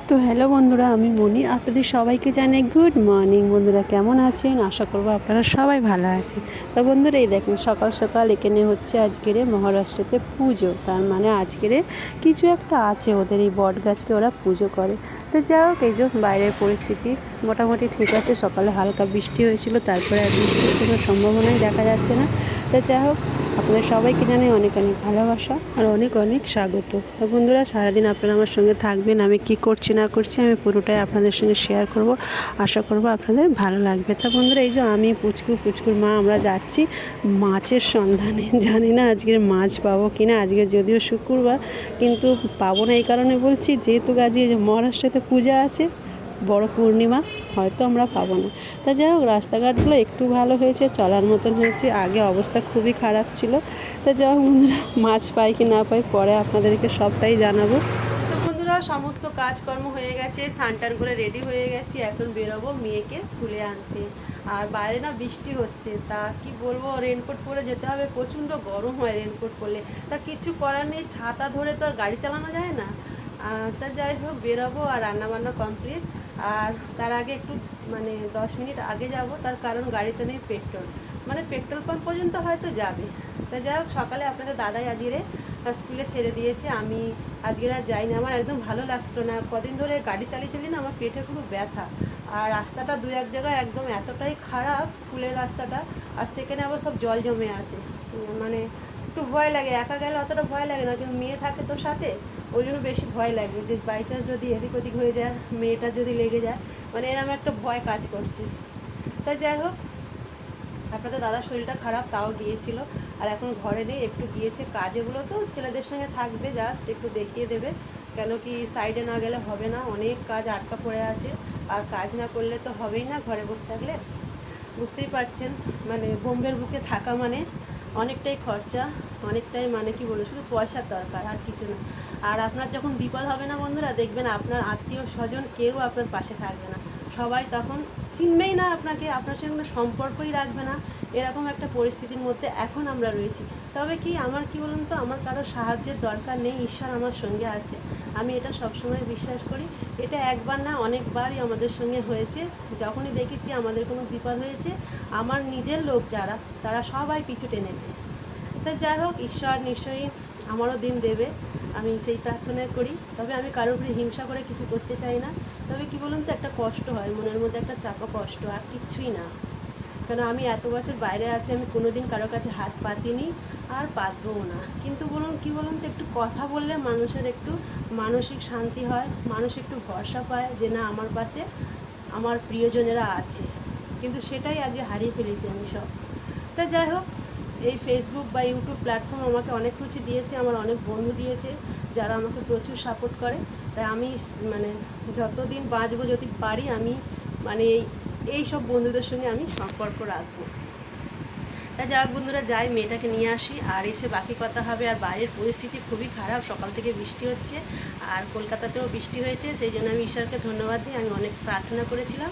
তো হ্যালো বন্ধুরা, আমি মনি। আপনাদের সবাইকে জানাই গুড মর্নিং। বন্ধুরা কেমন আছেন? আশা করবো আপনারা সবাই ভালো আছেন। তো বন্ধুরা এই দেখুন, সকাল সকাল এখানে হচ্ছে আজকের মহারাষ্ট্রেতে পুজো। তার মানে আজকের কিছু একটা আছে, ওদের এই বট গাছকে ওরা পুজো করে। তো যাই হোক, এই যে বাইরের পরিস্থিতি মোটামুটি ঠিক আছে। সকালে হালকা বৃষ্টি হয়েছিল, তারপরে আর বৃষ্টির কোনো সম্ভাবনাই দেখা যাচ্ছে না। তো যাই হোক, আপনাদের সবাইকে জানাই অনেক অনেক ভালোবাসা আর অনেক অনেক স্বাগত। তো বন্ধুরা, সারাদিন আপনারা আমার সঙ্গে থাকবেন। আমি কি করছি না করছি আমি পুরোটাই আপনাদের সঙ্গে শেয়ার করব। আশা করব আপনাদের ভালো লাগবে। তা বন্ধুরা, এই যে আমি পুচকুর মা আমরা যাচ্ছি মাছের সন্ধানে। জানি না আজকের মাছ পাবো কি না। আজকে যদিও শুক্রবার, কিন্তু পাবো না এই কারণে বলছি, যেহেতু আজকে যে মহারাষ্ট্রেতে পূজা আছে, বড় পূর্ণিমা, হয়তো আমরা পাবো না। তা যাই হোক, রাস্তাঘাটগুলো একটু ভালো হয়েছে, চলার মতন হয়েছে। আগে অবস্থা খুবই খারাপ ছিল। তা যাই হোক বন্ধুরা, মাছ পাই কি না পাই পরে আপনাদেরকে সবটাই জানাবো। তো বন্ধুরা, সমস্ত কাজকর্ম হয়ে গেছে, স্নান করে রেডি হয়ে গেছি। এখন বেরোবো মেয়েকে স্কুলে আনতে। আর বাইরে না বৃষ্টি হচ্ছে, তা কি বলবো, রেনকোট পরে যেতে হবে। প্রচণ্ড গরম হয় রেনকোট পরলে। তা কিছু করার নেই, ছাতা ধরে তো আর গাড়ি চালানো যায় না। তা যাই হোক, বেরোবো। আর রান্নাবান্না কমপ্লিট। আর তার আগে একটু 10 মিনিট আগে যাব, তার কারণ গাড়িতে নেই পেট্রোল। পেট্রোল পাম্প পর্যন্ত হয়তো যাবে। তা যাই হোক, সকালে আপনাদের দাদাই আজকে স্কুলে ছেড়ে দিয়েছে। আমি আজকে আর যাইনি, আমার একদম ভালো লাগছিল না। কদিন ধরে গাড়ি চালিয়ে না আমার পেটে খুব ব্যথা। আর রাস্তাটা দু এক জায়গায় একদম এতটাই খারাপ, স্কুলের রাস্তাটা। আর সেখানে আবার সব জল জমে আছে। একটু ভয় লাগে। একা গেলে অতটা ভয় লাগে না, কিন্তু মেয়ে থাকে তো সাথে, ওই জন্য বেশি ভয় লাগে যে বাই চান্স যদি এদিক ওদিক হয়ে যায়, মেয়েটা যদি লেগে যায়, এরকম একটা ভয় কাজ করছে। তাই যাই হোক, আপনাদের দাদার শরীরটা খারাপ, তাও গিয়েছিল। আর এখন ঘরে নেই, একটু গিয়েছে কাজেগুলো, তো ছেলেদের সঙ্গে থাকবে, জাস্ট একটু দেখিয়ে দেবে। কেন কি সাইডে না গেলে হবে না, অনেক কাজ আটকা পড়ে আছে। আর কাজ না করলে তো হবেই না ঘরে বসে থাকলে। বুঝতেই পারছেন, বোম্বের বুকে থাকা অনেকটাই খরচা, অনেকটাই কি বলবো, শুধু পয়সার দরকার, আর কিছু না। আর আপনার যখন বিপদ হবে না বন্ধুরা, দেখবেন আপনার আত্মীয় স্বজন কেউ আপনার পাশে থাকবে না। সবাই তখন চিনবেই না আপনাকে, আপনার সঙ্গে সম্পর্কই রাখবে না। এরকম একটা পরিস্থিতির মধ্যে এখন আমরা রয়েছি। তবে কি, আমার কি বলুন তো, আমার কারো সাহায্যের দরকার নেই, ঈশ্বর আমার সঙ্গে আছে। আমি এটা সবসময় বিশ্বাস করি। এটা একবার না, অনেকবারই আমাদের সঙ্গে হয়েছে। যখনই দেখেছি আমাদের কোনো বিপদ হয়েছে, আমার নিজের লোক যারা, তারা সবাই পিছু টেনেছে। তা যাই হোক, ঈশ্বর নিশ্চয়ই আমারও দিন দেবে, আমি সেই প্রার্থনাই করি। তবে আমি কারোর উপরে হিংসা করে কিছু করতে চাই না। তবে কি বলুন তো, একটা কষ্ট হয় মনের মধ্যে, একটা চাপা কষ্ট, আর কিচ্ছুই না। কেন, আমি এত বছর বাইরে আছি, আমি কোনো দিন কারোর কাছে হাত পাতিনি, আর পাতবও না। কিন্তু কি বলুন তো, একটু কথা বললে মানুষের একটু মানসিক শান্তি হয়, মানুষ একটু ভরসা পায় যে না, আমার পাশে আমার প্রিয়জনেরা আছে। কিন্তু সেটাই আজকে হারিয়ে ফেলেছি আমি সব। তা যাই হোক, এই ফেসবুক বা ইউটিউব প্ল্যাটফর্ম আমাকে অনেক কিছু দিয়েছে, আমার অনেক বন্ধু দিয়েছে, যারা আমাকে প্রচুর সাপোর্ট করে। তাই আমি যতদিন বাঁচবো, যদি পারি, আমি এই সব বন্ধুদের সঙ্গে আমি সম্পর্ক রাখবো। তা যাক বন্ধুরা, যাই মেয়েটাকে নিয়ে আসি, আর এসে বাকি কথা হবে। আর বাইরের পরিস্থিতি খুবই খারাপ, সকাল থেকে বৃষ্টি হচ্ছে, আর কলকাতাতেও বৃষ্টি হয়েছে। সেই জন্য আমি ঈশ্বরকে ধন্যবাদ দিই, আমি অনেক প্রার্থনা করেছিলাম।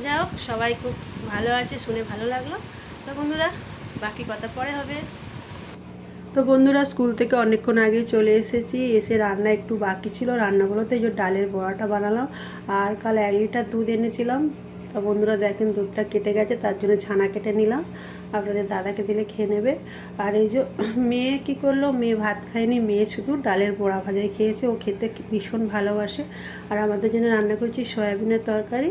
যাই হোক, সবাই খুব ভালো আছে, শুনে ভালো লাগলো। তো বন্ধুরা, বাকি কথা পরে হবে। তো বন্ধুরা, স্কুল থেকে অনেকক্ষণ আগেই চলে এসেছি। এসে রান্না একটু বাকি ছিল, রান্নাগুলোতে এই যে ডালের বড়াটা বানালাম। আর কাল 1 লিটার দুধ এনেছিলাম। তো বন্ধুরা দেখেন, দুধটা কেটে গেছে, তার জন্য ছানা কেটে নিলাম। আপনাদের দাদাকে দিলে খেয়ে নেবে। আর এই যে মেয়ে কি করলো, মেয়ে ভাত খায়নি, মেয়ে শুধু ডালের বড়া ভাজাই খেয়েছে। ও খেতে ভীষণ ভালোবাসে। আর আমাদের জন্য রান্না করেছি সয়াবিনের তরকারি,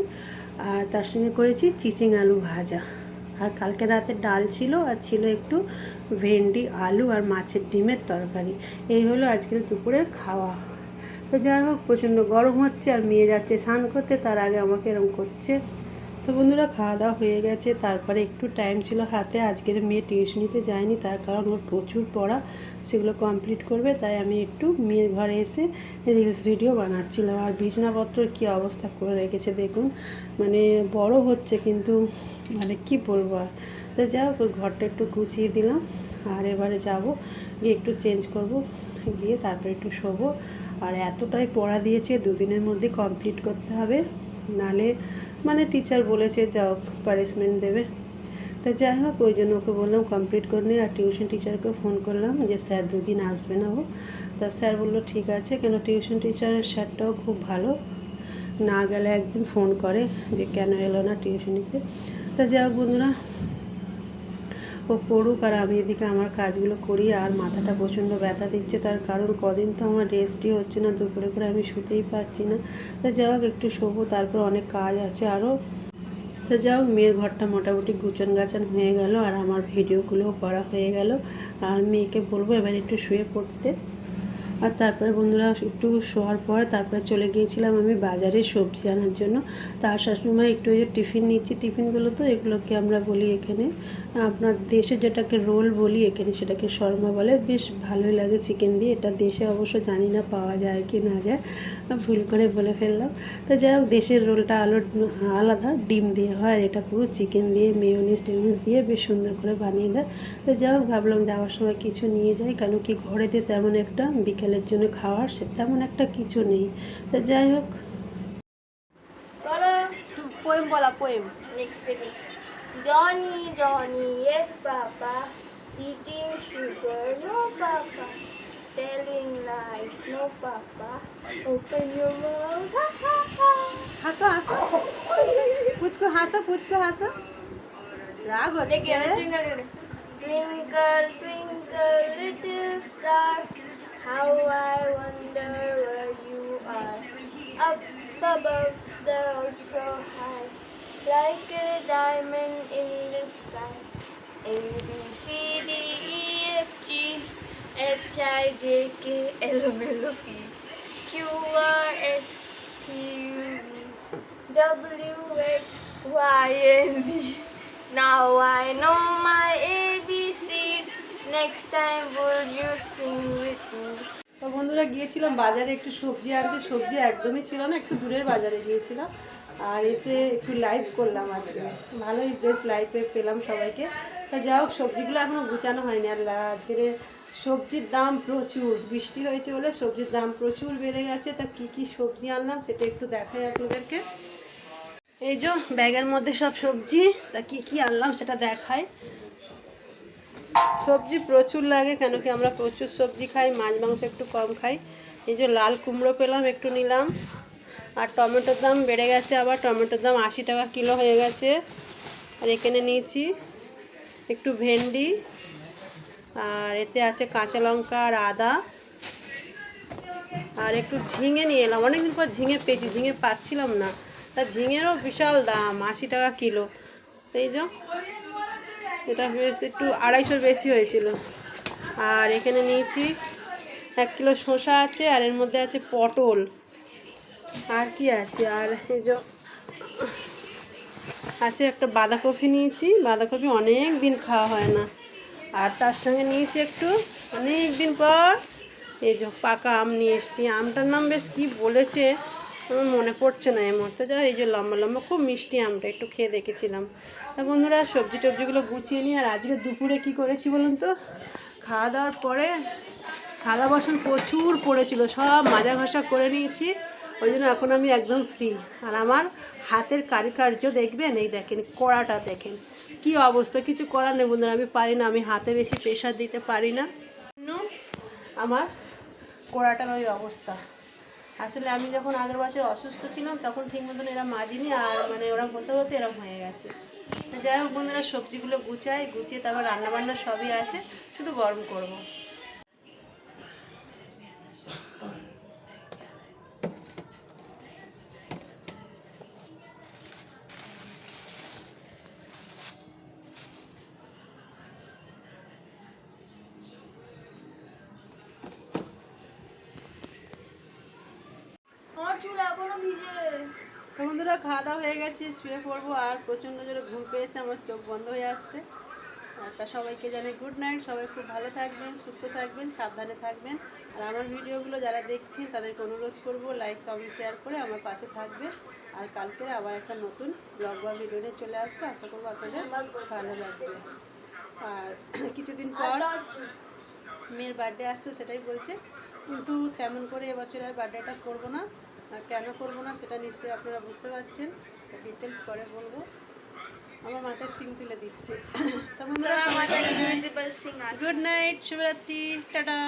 আর তার সঙ্গে করেছি চিচিং আলু ভাজা। আর কালকে রাতে ডাল ছিল, আর ছিল একটু ভেন্ডি, আলু আর মাছের ডিমের তরকারি। এই হলো আজকের দুপুরের খাওয়া। তো যাই হোক, প্রচণ্ড গরম হচ্ছে, আর মেয়ে যাচ্ছে স্নান করতে, তার আগে আমাকে এরকম করছে। তো বন্ধুরা, খাওয়া দাওয়া হয়ে গেছে, তারপরে একটু টাইম ছিল হাতে। আজকের মেয়ে টিউশনিতে যায়নি, তার কারণ ওর প্রচুর পড়া, সেগুলো কমপ্লিট করবে। তাই আমি একটু মেয়ের ঘরে এসে রিলস ভিডিও বানাচ্ছিলাম। আর বিছনাপত্রের কী অবস্থা করে রেখেছে দেখুন, বড় হচ্ছে, কিন্তু কি বলবো আর। তো যাই হোক, ওর ঘরটা একটু গুছিয়ে দিলাম। আর এবারে যাব, গিয়ে একটু চেঞ্জ করব, গিয়ে তারপরে একটু শোবো। আর এতটাই পড়া দিয়েছে, দুদিনের মধ্যে কমপ্লিট করতে হবে, নালে টিচার বলেছে যাও, পানিশমেন্ট দেবে। তা যাই হোক, ওই জন্য ওকে বললাম কমপ্লিট করে নি। আর টিউশন টিচারকে ফোন করলাম যে স্যার 2 দিন আসবে না ও। তা স্যার বললো ঠিক আছে, কেন টিউশন টিচারের স্যারটাও খুব ভালো, না গেলে একদিন ফোন করে যে কেন এলো না টিউশনিতে। তা যাই হোক বন্ধুরা, ও পড়ুক আর আমি এদিকে আমার কাজগুলো করি। আর মাথাটা প্রচণ্ড ব্যথা দিচ্ছে, তার কারণ কদিন তো আমার রেস্টই হচ্ছে না, দুপুরে করে আমি শুতেই পারছি না। তা যাই হোক একটু শোবো, তারপর অনেক কাজ আছে আরও। তো যাই হোক মেয়ের ঘরটা মোটামুটি গুছান গাছান হয়ে গেল আর আমার ভিডিওগুলোও করা হয়ে গেল। আর মেয়েকে বলবো এবার একটু শুয়ে পড়তে। আর তারপরে বন্ধুরা একটু শোয়ার পরে তারপরে চলে গিয়েছিলাম আমি বাজারে সবজি আনার জন্য। তার শাশুড়িমা একটু ওই যে টিফিন নিচ্ছি, টিফিনগুলো তো এগুলোকে আমরা বলি এখানে, আপনার দেশে যেটাকে রোল বলি এখানে সেটাকে শর্মা বলে। বেশ ভালোই লাগে চিকেন দিয়ে। এটা দেশে অবশ্য জানি না পাওয়া যায় কি না যায়, ভুল করে বলে ফেললাম। তো যাই হোক দেশের রোলটা আলাদা, ডিম দিয়ে হয়, আর এটা পুরো চিকেন দিয়ে মেয়োনিজ টেয়োনিজ দিয়ে বেশ সুন্দর করে বানিয়ে দেয়। তো যাই হোক ভাবলাম যাওয়ার সময় কিছু নিয়ে যাই, কেন কি ঘরেতে তেমন একটা বিকেলের জন্য খাওয়ার সে তেমন একটা কিছু নেই। তো যাই হোক পোয়েম বলা, poem. Johnny, Johnny, yes, Papa. Eating sugar, no, Papa. Telling lies, no, Papa. Open your mouth, ha ha ha. হাসো হাসো, পুচকো হাসো, পুচকো হাসো, রাগ হচ্ছে। Twinkle, twinkle, twinkle, little star. How I wonder where you are. Up above, they're all so high, like a diamond in the sky. A B C D E F G H I J K L M N O P Q R S T U V W X Y and Z. Now I know my ABCs. Next time will you sing with me? তো বন্ধুরা গিয়েছিলাম বাজারে একটু সবজি আনতে, সবজি একদমই ছিল না, একটু দূরের বাজারে গিয়েছিলাম। আর এসে একটু লাইভ করলাম আজকে, ভালোই বেশ লাইভে পেলাম সবাইকে। তা যাই হোক সবজিগুলো এখনও গুছানো হয়নি। আর আজকে সবজির দাম প্রচুর, বৃষ্টি হয়েছে বলে সবজির দাম প্রচুর বেড়ে গেছে। তা কী কী সবজি আনলাম সেটা একটু দেখাই আপনাদেরকে। এই যে ব্যাগের মধ্যে সব সবজি, তা কী কী আনলাম সেটা দেখাই। সবজি প্রচুর লাগে, কেন কি আমরা প্রচুর সবজি খাই, মাছ মাংস একটু কম খাই। এই যে লাল কুমড়ো পেলাম, একটু নিলাম। আর টমেটোর দাম বেড়ে গেছে, আবার টমেটোর দাম 80 টাকা কিলো হয়ে গেছে। আর এখানে নিয়েছি একটু ভেন্ডি, আর এতে আছে কাঁচা লঙ্কা আর আদা, আর একটু ঝিঙে নিয়ে এলাম। অনেকদিন পর ঝিঙে পেয়েছি, ঝিঙে পাচ্ছিলাম না, তা ঝিঙেরও বিশাল দাম, 80 টাকা কিলো। এই যে এটা বেশ একটু 250 বেশি হয়েছিল। আর এখানে নিয়েছি 1 কিলো শসা আছে, আর এর মধ্যে আছে পটল, আর কি আছে, আর এই যে আছে একটা বাঁধাকপি নিয়েছি, বাঁধাকপি অনেক দিন খাওয়া হয় না। আর তার সঙ্গে নিয়েছি একটু অনেক দিন পর এই যে পাকা আম নিয়ে এসেছি। আমটার নাম বেশ কী বলেছে আমার মনে পড়ছে না এই মুহূর্তে। যা এই যে লম্বা লম্বা খুব মিষ্টি আমটা, একটু খেয়ে দেখেছিলাম। তা বন্ধুরা সবজি টবজিগুলো গুছিয়ে নিই। আর আজকে দুপুরে কি করেছি বলুন তো, খাওয়া দাওয়ার পরে থালা বাসন প্রচুর পড়েছিল, সব মাজা ঘষা করে নিয়েছি। ওই জন্য এখন আমি একদম ফ্রি। আর আমার হাতের কারুকার্য দেখবেন, এই দেখেন কড়াটা দেখেন কি অবস্থা, কিছু করার নেই বন্ধুরা, আমি পারি না, আমি হাতে বেশি প্রেশার দিতে পারি না, আমার কড়াটার ওই অবস্থা। আসলে আমি যখন আগের বছর অসুস্থ ছিলাম তখন ঠিক মতন এরা মাজিনি, আর মানে ওরম হতে হতে এরম হয়ে গেছে। যাই হোক বন্ধুরা সবজিগুলো গুছিয়ে তারপর রান্নাবান্না সবই আছে, শুধু গরম করবো। তো বন্ধুরা খাওয়া দাওয়া হয়ে গেছে, শুয়ে পড়বো। আর প্রচণ্ড জোরে ঘুম পেয়েছে, আমার চোখ বন্ধ হয়ে আসছে। তা সবাইকে জানাই গুড নাইট। সবাই খুব ভালো থাকবেন, সুস্থ থাকবেন, সাবধানে থাকবেন। আর আমার ভিডিওগুলো যারা দেখছেন তাদেরকে অনুরোধ করব লাইক কমেন্ট শেয়ার করে আমার পাশে থাকবে। আর কালকে আবার একটা নতুন ব্লগ বা ভিডিও নিয়ে চলে আসবে, আশা করবো আপনাদের ভালো লাগবে। আর কিছুদিন পর মেয়ের বার্থডে আসছে, সেটাই বলছে, কিন্তু তেমন করে এবছর আর বার্থডেটা করবো না। কেন করবো না সেটা নিশ্চয়ই আপনারা বুঝতে পারছেন, ডিটেলস পরে বলবো। আমার মাথায় সিং তুলে দিচ্ছে। তো বন্ধুরা গুড নাইট, শুভরাত্রি, টাটা।